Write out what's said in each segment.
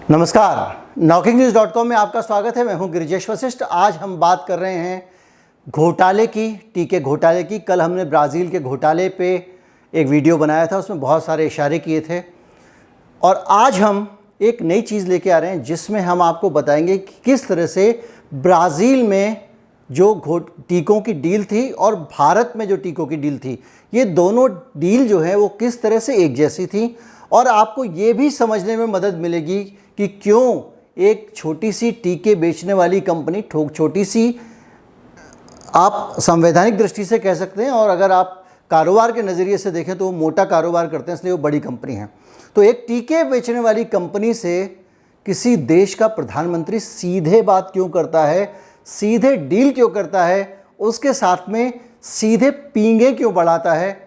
नमस्कार, NockingNews.com में आपका स्वागत है। मैं हूं गिरिजेश वशिष्ठ। आज हम बात कर रहे हैं घोटाले की, टीके घोटाले की। कल हमने ब्राज़ील के घोटाले पे एक वीडियो बनाया था, उसमें बहुत सारे इशारे किए थे। और आज हम एक नई चीज़ लेके आ रहे हैं जिसमें हम आपको बताएंगे कि किस तरह से ब्राज़ील में जो टीकों की डील थी और भारत में जो टीकों की डील थी, ये दोनों डील जो है वो किस तरह से एक जैसी थी। और आपको ये भी समझने में मदद मिलेगी कि क्यों एक छोटी सी टीके बेचने वाली कंपनी, छोटी सी आप संवैधानिक दृष्टि से कह सकते हैं, और अगर आप कारोबार के नज़रिए से देखें तो वो मोटा कारोबार करते हैं, इसलिए वो बड़ी कंपनी है। तो एक टीके बेचने वाली कंपनी से किसी देश का प्रधानमंत्री सीधे बात क्यों करता है, सीधे डील क्यों करता है, उसके साथ में सीधे पींगे क्यों बढ़ाता है,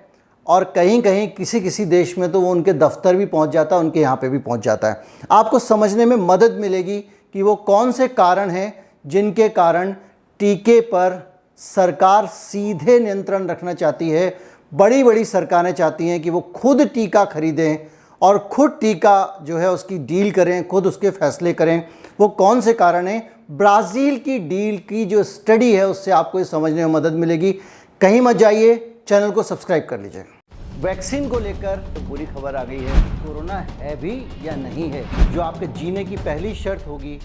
और कहीं कहीं किसी देश में तो वो उनके दफ्तर भी पहुंच जाता है, उनके यहाँ पे भी पहुंच जाता है। आपको समझने में मदद मिलेगी कि वो कौन से कारण हैं जिनके कारण टीके पर सरकार सीधे नियंत्रण रखना चाहती है। बड़ी बड़ी सरकारें चाहती हैं कि वो खुद टीका खरीदें और खुद टीका जो है उसकी डील करें, खुद उसके फैसले करें। वो कौन से कारण हैं? ब्राज़ील की डील की जो स्टडी है उससे आपको ये समझने में मदद मिलेगी। कहीं मत जाइए, चैनल को सब्सक्राइब कर लीजिए। वैक्सीन को लेकर तो बुरी खबर आ गई है। कोरोना है भी या नहीं है, जो आपके जीने की पहली शर्त होगी,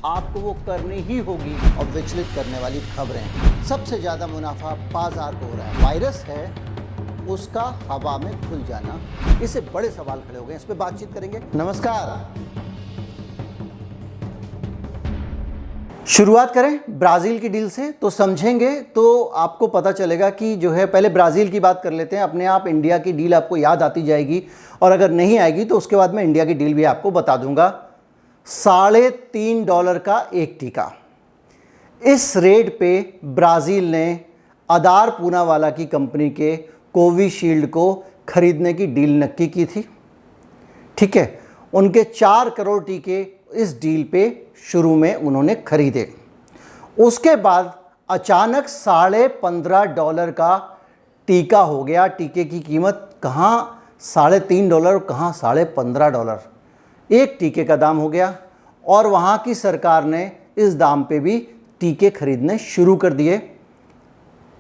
आपको वो करनी ही होगी। और विचलित करने वाली खबरें, सबसे ज़्यादा मुनाफा बाजार को हो रहा है। वायरस है, उसका हवा में खुल जाना, इससे बड़े सवाल खड़े हो गए। इस पर बातचीत करेंगे। नमस्कार। शुरुआत करें ब्राज़ील की डील से, तो समझेंगे तो आपको पता चलेगा कि जो है, पहले ब्राज़ील की बात कर लेते हैं। अपने आप इंडिया की डील आपको याद आती जाएगी, और अगर नहीं आएगी तो उसके बाद मैं इंडिया की डील भी आपको बता दूंगा। $3.5 का एक टीका, इस रेट पे ब्राज़ील ने आधार पूनावाला की कंपनी के कोविशील्ड को खरीदने की डील नक्की की थी। ठीक है, उनके 4 करोड़ टीके इस डील पे शुरू में उन्होंने खरीदे। उसके बाद अचानक $15.5 का टीका हो गया। टीके की कीमत कहाँ $3.5, कहाँ $15.5, एक टीके का दाम हो गया। और वहाँ की सरकार ने इस दाम पे भी टीके खरीदने शुरू कर दिए।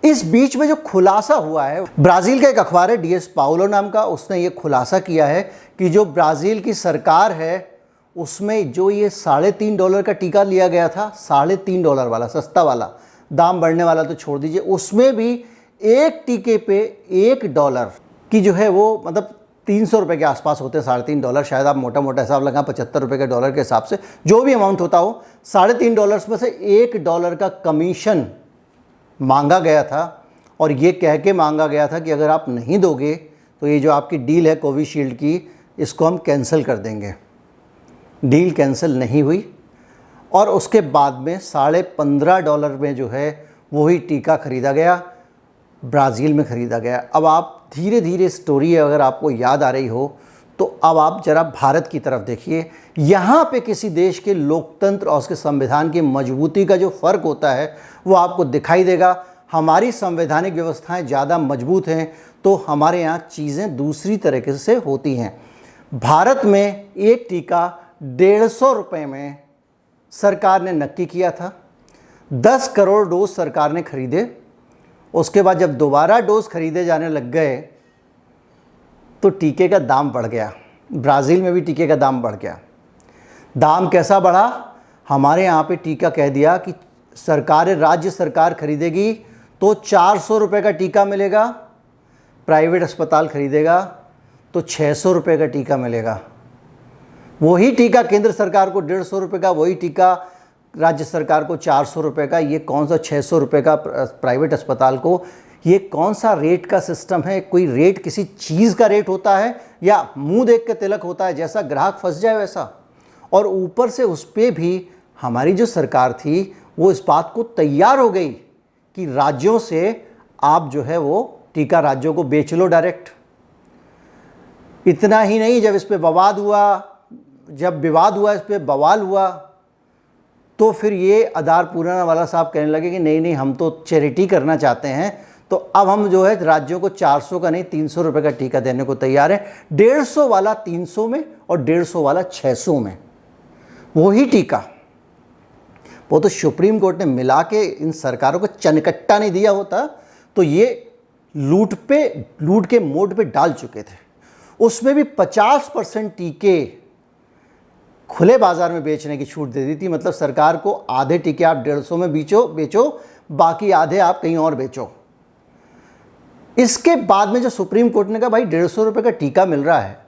इस बीच में जो खुलासा हुआ है, ब्राज़ील का एक अखबार है DS पाउलो नाम का, उसने ये खुलासा किया है कि जो ब्राज़ील की सरकार है उसमें जो ये $3.5 का टीका लिया गया था, $3.5 वाला, सस्ता वाला, दाम बढ़ने वाला तो छोड़ दीजिए, उसमें भी एक टीके पे $1 की जो है वो, मतलब 300 रुपये के आसपास होते हैं $3.5, शायद आप मोटा मोटा हिसाब लगा 75 रुपये के डॉलर के हिसाब से, जो भी अमाउंट होता हो, $3.5 में से $1 का कमीशन मांगा गया था। और ये कह के मांगा गया था कि अगर आप नहीं दोगे तो ये जो आपकी डील है कोविशील्ड की, इसको हम कैंसिल कर देंगे। डील कैंसिल नहीं हुई, और उसके बाद में $15.5 में जो है वही टीका खरीदा गया, ब्राज़ील में ख़रीदा गया। अब आप धीरे धीरे स्टोरी अगर आपको याद आ रही हो तो अब आप ज़रा भारत की तरफ देखिए। यहाँ पे किसी देश के लोकतंत्र और उसके संविधान की मजबूती का जो फ़र्क होता है वो आपको दिखाई देगा। हमारी संवैधानिक व्यवस्थाएं ज़्यादा मजबूत हैं तो हमारे यहाँ चीज़ें दूसरी तरीके से होती हैं। भारत में एक टीका $150 में सरकार ने नक्की किया था। 10 करोड़ डोज सरकार ने खरीदे। उसके बाद जब दोबारा डोज खरीदे जाने लग गए तो टीके का दाम बढ़ गया। ब्राज़ील में भी टीके का दाम बढ़ गया। दाम कैसा बढ़ा? हमारे यहाँ पे टीका कह दिया कि राज्य सरकार खरीदेगी तो $400 का टीका मिलेगा, प्राइवेट अस्पताल खरीदेगा तो $600 का टीका मिलेगा। वही टीका केंद्र सरकार को $150 का, वही टीका राज्य सरकार को $400 का। ये कौन सा $600 का प्राइवेट अस्पताल को? ये कौन सा रेट का सिस्टम है? कोई रेट किसी चीज़ का रेट होता है या मुंह देख के तिलक होता है, जैसा ग्राहक फंस जाए वैसा? और ऊपर से उस पर भी हमारी जो सरकार थी वो इस बात को तैयार हो गई कि राज्यों से आप जो है वो टीका राज्यों को बेच लो डायरेक्ट। इतना ही नहीं, जब इस पे विवाद हुआ, इस पे बवाल हुआ, तो फिर ये आधार पूनावाला साहब कहने लगे कि नहीं हम तो चैरिटी करना चाहते हैं, तो अब हम जो है राज्यों को 400 का नहीं 300 रुपये का टीका देने को तैयार है। 150 वाला 300 में और 150 वाला 600 में। वही टीका, वो तो सुप्रीम कोर्ट ने मिला के इन सरकारों को चनकट्टा नहीं दिया होता तो ये लूट के मोड पे डाल चुके थे। उसमें भी 50% टीके खुले बाजार में बेचने की छूट दे दी थी। मतलब सरकार को आधे टीके आप 150 में बेचो, बाकी आधे आप कहीं और बेचो। इसके बाद में जो सुप्रीम कोर्ट ने कहा भाई 150 रुपये का टीका मिल रहा है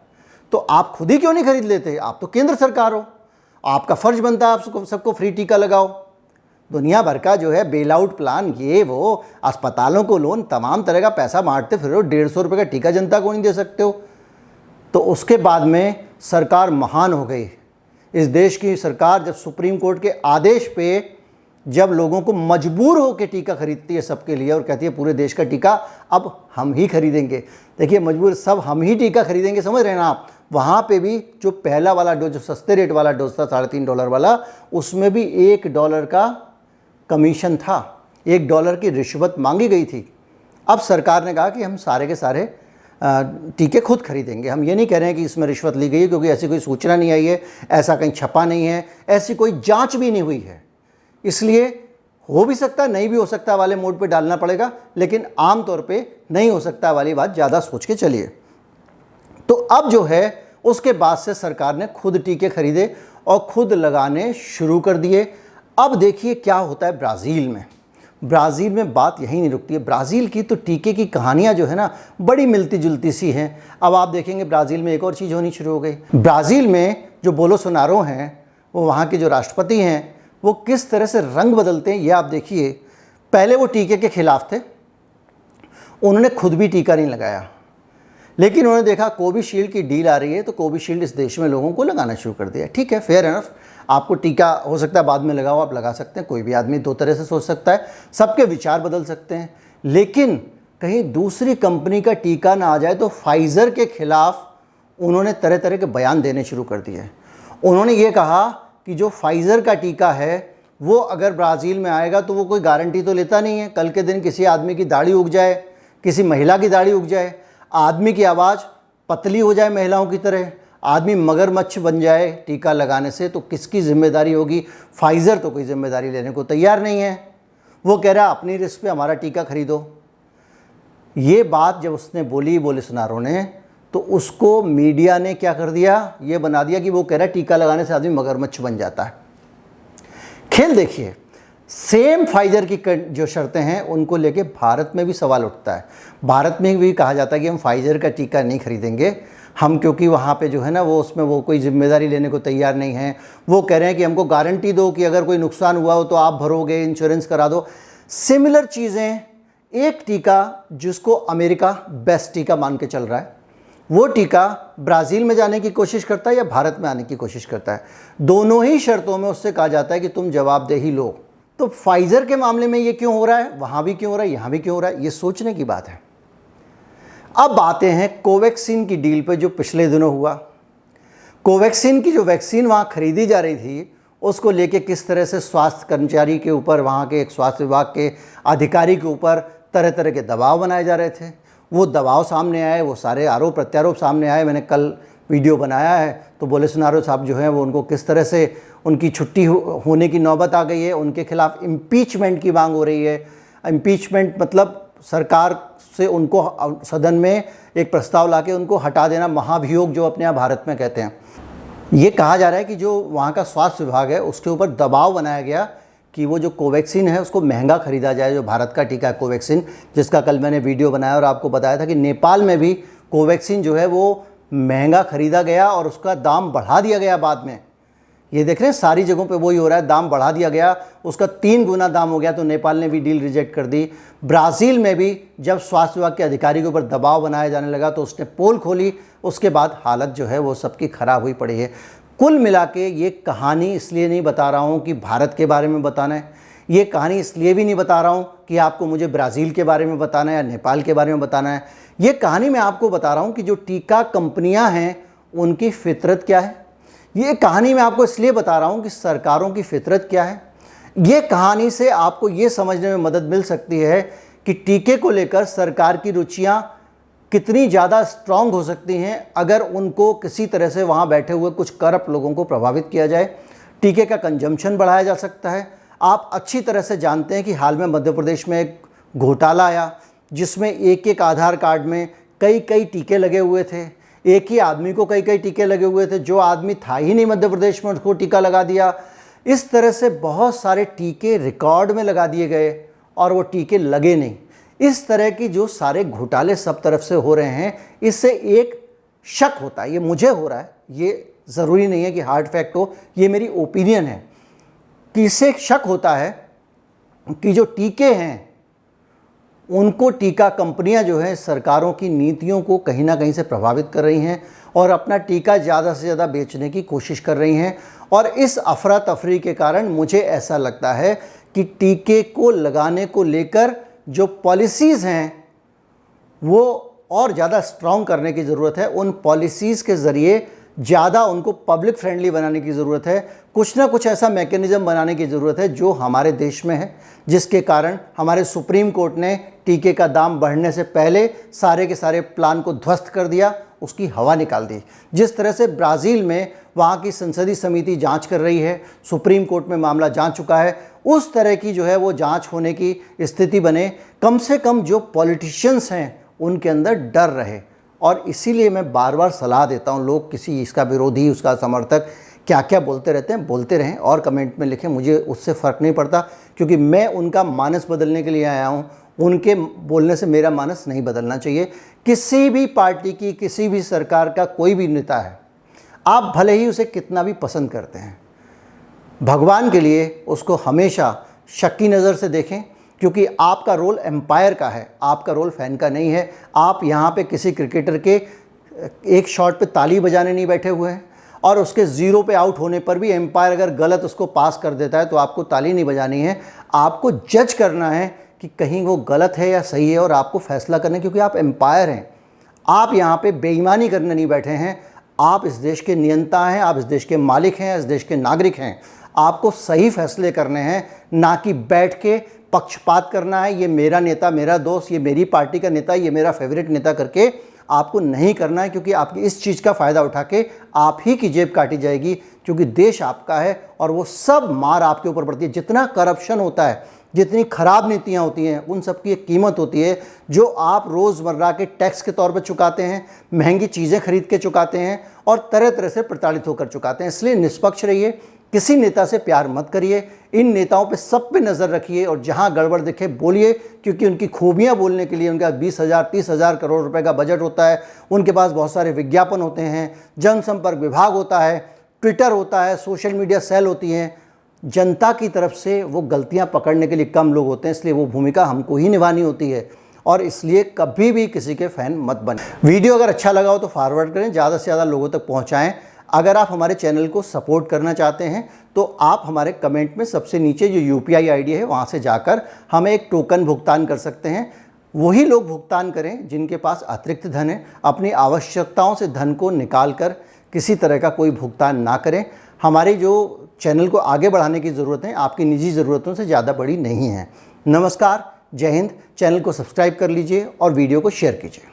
तो आप खुद ही क्यों नहीं खरीद लेते, आप तो केंद्र सरकार हो, आपका फर्ज बनता है आप सबको फ्री टीका लगाओ। दुनिया भर का जो है बेल आउट प्लान, ये वो अस्पतालों को लोन, तमाम तरह का पैसा बांटते फिर 150 रुपये का टीका जनता को नहीं दे सकते हो। तो उसके बाद में सरकार महान हो गई। इस देश की सरकार जब सुप्रीम कोर्ट के आदेश पे जब लोगों को मजबूर होकर टीका खरीदती है सबके लिए और कहती है पूरे देश का टीका अब हम ही खरीदेंगे। देखिए मजबूर सब हम ही टीका खरीदेंगे, समझ रहे हैं ना आप। वहाँ पे भी जो पहला वाला डोज, जो सस्ते रेट वाला डोज था $3.5 वाला, उसमें भी $1 का कमीशन था, $1 की रिश्वत मांगी गई थी। अब सरकार ने कहा कि हम सारे के सारे टीके खुद खरीदेंगे। हम ये नहीं कह रहे हैं कि इसमें रिश्वत ली गई है, क्योंकि ऐसी कोई सूचना नहीं आई है, ऐसा कहीं छपा नहीं है, ऐसी कोई जांच भी नहीं हुई है। इसलिए हो भी सकता है, नहीं भी हो सकता वाले मोड पे डालना पड़ेगा, लेकिन आम तौर पे नहीं हो सकता वाली बात ज़्यादा सोच के चलिए। तो अब जो है उसके बाद से सरकार ने खुद टीके खरीदे और खुद लगाने शुरू कर दिए। अब देखिए क्या होता है ब्राज़ील में। ब्राज़ील में बात यहीं नहीं रुकती है। ब्राज़ील की तो टीके की कहानियाँ जो है ना बड़ी मिलती जुलती सी हैं। अब आप देखेंगे ब्राज़ील में एक और चीज़ होनी शुरू हो गई। ब्राज़ील में जो बोलोसोनारो हैं, वो वहाँ के जो राष्ट्रपति हैं, वो किस तरह से रंग बदलते हैं ये आप देखिए। पहले वो टीके के खिलाफ थे, उन्होंने खुद भी टीका नहीं लगाया, लेकिन उन्होंने देखा कोविशील्ड की डील आ रही है तो कोविशील्ड इस देश में लोगों को लगाना शुरू कर दिया। ठीक है, फेयर एनफ, आपको टीका हो सकता है बाद में लगाओ, आप लगा सकते हैं। कोई भी आदमी दो तरह से सोच सकता है, सबके विचार बदल सकते हैं। लेकिन कहीं दूसरी कंपनी का टीका ना आ जाए तो फाइज़र के खिलाफ उन्होंने तरह तरह के बयान देने शुरू कर दिए। उन्होंने ये कहा कि जो फाइज़र का टीका है वो अगर ब्राज़ील में आएगा तो वो कोई गारंटी तो लेता नहीं है। कल के दिन किसी आदमी की दाढ़ी उग जाए, किसी महिला की दाढ़ी उग जाए, आदमी की आवाज़ पतली हो जाए महिलाओं की तरह, आदमी मगरमच्छ बन जाए टीका लगाने से, तो किसकी जिम्मेदारी होगी। फाइज़र तो कोई जिम्मेदारी लेने को तैयार नहीं है। वो कह रहा अपनी रिस्क पे हमारा टीका खरीदो। ये बात जब उसने बोली बोलोसोनारो ने, तो उसको मीडिया ने क्या कर दिया, ये बना दिया कि वो कह रहा है टीका लगाने से आदमी मगरमच्छ बन जाता है। खेल देखिए, सेम फाइज़र की जो शर्तें हैं उनको लेके भारत में भी सवाल उठता है। भारत में भी कहा जाता है कि हम फाइज़र का टीका नहीं खरीदेंगे हम, क्योंकि वहाँ पे जो है ना वो उसमें वो कोई जिम्मेदारी लेने को तैयार नहीं है। वो कह रहे हैं कि हमको गारंटी दो कि अगर कोई नुकसान हुआ हो तो आप भरोगे, इंश्योरेंस करा दो। सिमिलर चीज़ें, एक टीका जिसको अमेरिका बेस्ट टीका मान के चल रहा है, वो टीका ब्राज़ील में जाने की कोशिश करता है या भारत में आने की कोशिश करता है। दोनों ही शर्तों में उससे कहा जाता है कि तुम जवाबदेही लो। तो फाइज़र के मामले में ये क्यों हो रहा है, वहाँ भी क्यों हो रहा है, यहाँ भी क्यों हो रहा है, ये सोचने की बात है। अब आते हैं कोवैक्सीन की डील पे जो पिछले दिनों हुआ। कोवैक्सीन की जो वैक्सीन वहाँ खरीदी जा रही थी, उसको लेके किस तरह से स्वास्थ्य कर्मचारी के ऊपर, वहाँ के एक स्वास्थ्य विभाग के अधिकारी के ऊपर तरह तरह के दबाव बनाए जा रहे थे। वो दबाव सामने आए, वो सारे आरोप प्रत्यारोप सामने आए। मैंने कल वीडियो बनाया है। तो बोलोसोनारो साहब जो हैं वो उनको किस तरह से उनकी छुट्टी होने की नौबत आ गई है, उनके खिलाफ इम्पीचमेंट की मांग हो रही है। इम्पीचमेंट मतलब सरकार से उनको सदन में एक प्रस्ताव लाके उनको हटा देना, महाभियोग जो अपने यहाँ भारत में कहते हैं। ये कहा जा रहा है कि जो वहाँ का स्वास्थ्य विभाग है उसके ऊपर दबाव बनाया गया कि वो जो कोवैक्सीन है उसको महंगा ख़रीदा जाए, जो भारत का टीका है कोवैक्सीन, जिसका कल मैंने वीडियो बनाया और आपको बताया था कि नेपाल में भी कोवैक्सीन जो है वो महंगा ख़रीदा गया और उसका दाम बढ़ा दिया गया बाद में। ये देख रहे हैं सारी जगहों पे वही हो रहा है, दाम बढ़ा दिया गया, उसका 3 गुना दाम हो गया। तो नेपाल ने भी डील रिजेक्ट कर दी। ब्राज़ील में भी जब स्वास्थ्य विभाग के अधिकारी के ऊपर दबाव बनाया जाने लगा तो उसने पोल खोली, उसके बाद हालत जो है वो सबकी ख़राब हुई पड़ी है। कुल मिला के ये कहानी इसलिए नहीं बता रहा हूँ कि भारत के बारे में बताना है, ये कहानी इसलिए भी नहीं बता रहा हूँ कि आपको मुझे ब्राज़ील के बारे में बताना है या नेपाल के बारे में बताना है। ये कहानी मैं आपको बता रहा हूँ कि जो टीका कंपनियाँ हैं उनकी फितरत क्या है। ये कहानी मैं आपको इसलिए बता रहा हूँ कि सरकारों की फितरत क्या है। ये कहानी से आपको ये समझने में मदद मिल सकती है कि टीके को लेकर सरकार की रुचियाँ कितनी ज़्यादा स्ट्रांग हो सकती हैं अगर उनको किसी तरह से वहाँ बैठे हुए कुछ करप्ट लोगों को प्रभावित किया जाए। टीके का कंजम्पशन बढ़ाया जा सकता है। आप अच्छी तरह से जानते हैं कि हाल में मध्य प्रदेश में एक घोटाला आया जिसमें एक एक आधार कार्ड में कई कई टीके लगे हुए थे, एक ही आदमी को कई कई टीके लगे हुए थे, जो आदमी था ही नहीं मध्य प्रदेश में उसको टीका लगा दिया। इस तरह से बहुत सारे टीके रिकॉर्ड में लगा दिए गए और वो टीके लगे नहीं। इस तरह की जो सारे घोटाले सब तरफ से हो रहे हैं, इससे एक शक होता है, ये मुझे हो रहा है, ये ज़रूरी नहीं है कि हार्ड फैक्ट हो, ये मेरी ओपिनियन है कि इससे एक शक होता है कि जो टीके हैं उनको टीका कंपनियां जो हैं सरकारों की नीतियों को कहीं ना कहीं से प्रभावित कर रही हैं और अपना टीका ज़्यादा से ज़्यादा बेचने की कोशिश कर रही हैं। और इस अफरा तफरी के कारण मुझे ऐसा लगता है कि टीके को लगाने को लेकर जो पॉलिसीज़ हैं वो और ज़्यादा स्ट्रॉन्ग करने की ज़रूरत है। उन पॉलिसीज़ के ज़रिए ज़्यादा उनको पब्लिक फ्रेंडली बनाने की ज़रूरत है। कुछ ना कुछ ऐसा मैकेनिज़्म बनाने की ज़रूरत है जो हमारे देश में है, जिसके कारण हमारे सुप्रीम कोर्ट ने टीके का दाम बढ़ने से पहले सारे के सारे प्लान को ध्वस्त कर दिया, उसकी हवा निकाल दी। जिस तरह से ब्राज़ील में वहाँ की संसदीय समिति जांच कर रही है, सुप्रीम कोर्ट में मामला जा चुका है, उस तरह की जो है वो जांच होने की स्थिति बने। कम से कम जो पॉलिटिशियंस हैं उनके अंदर डर रहे। और इसीलिए मैं बार बार सलाह देता हूँ, लोग किसी इसका विरोधी उसका समर्थक क्या क्या बोलते रहते हैं, बोलते रहें और कमेंट में लिखें, मुझे उससे फ़र्क नहीं पड़ता, क्योंकि मैं उनका मानस बदलने के लिए आया हूँ। उनके बोलने से मेरा मानस नहीं बदलना चाहिए। किसी भी पार्टी की, किसी भी सरकार का कोई भी नेता है, आप भले ही उसे कितना भी पसंद करते हैं, भगवान के लिए उसको हमेशा शक की नज़र से देखें, क्योंकि आपका रोल एम्पायर का है, आपका रोल फैन का नहीं है। आप यहाँ पे किसी क्रिकेटर के एक शॉट पे ताली बजाने नहीं बैठे हुए हैं, और उसके ज़ीरो पे आउट होने पर भी एम्पायर अगर गलत उसको पास कर देता है तो आपको ताली नहीं बजानी है। आपको जज करना है कि कहीं वो गलत है या सही है, और आपको फैसला करना है, क्योंकि आप एम्पायर हैं। आप यहाँ पे बेईमानी करने नहीं बैठे हैं। आप इस देश के नियंता हैं, आप इस देश के मालिक हैं, इस देश के नागरिक हैं। आपको सही फैसले करने हैं, ना कि बैठ के पक्षपात करना है, ये मेरा नेता, मेरा दोस्त, ये मेरी पार्टी का नेता, ये मेरा फेवरेट नेता करके आपको नहीं करना है। क्योंकि आपकी इस चीज़ का फ़ायदा उठा के आप ही की जेब काटी जाएगी, क्योंकि देश आपका है और वो सब मार आपके ऊपर पड़ती है। जितना करप्शन होता है, जितनी ख़राब नीतियाँ होती हैं, उन सब की एक कीमत होती है जो आप रोज़मर्रा के टैक्स के तौर पर चुकाते हैं, महंगी चीज़ें खरीद के चुकाते हैं और तरह तरह से प्रताड़ित होकर चुकाते हैं। इसलिए निष्पक्ष रहिए, किसी नेता से प्यार मत करिए, इन नेताओं पे सब पे नज़र रखिए और जहां गड़बड़ दिखे बोलिए, क्योंकि उनकी खूबियां बोलने के लिए उनका 20,000 30,000 करोड़ रुपए का बजट होता है, उनके पास बहुत सारे विज्ञापन होते हैं, जनसंपर्क विभाग होता है, ट्विटर होता है, सोशल मीडिया सेल होती हैं। जनता की तरफ से वो गलतियाँ पकड़ने के लिए कम लोग होते हैं, इसलिए वो भूमिका हमको ही निभानी होती है। और इसलिए कभी भी किसी के फ़ैन मत बने। वीडियो अगर अच्छा लगा हो तो फॉरवर्ड करें, ज़्यादा से ज़्यादा लोगों तक पहुँचाएँ। अगर आप हमारे चैनल को सपोर्ट करना चाहते हैं तो आप हमारे कमेंट में सबसे नीचे जो UPI ID है वहाँ से जाकर हमें एक टोकन भुगतान कर सकते हैं। वही लोग भुगतान करें जिनके पास अतिरिक्त धन है। अपनी आवश्यकताओं से धन को निकाल कर किसी तरह का कोई भुगतान ना करें। हमारी जो चैनल को आगे बढ़ाने की ज़रूरत है आपकी निजी ज़रूरतों से ज़्यादा बड़ी नहीं है। नमस्कार, जय हिंद। चैनल को सब्सक्राइब कर लीजिए और वीडियो को शेयर कीजिए।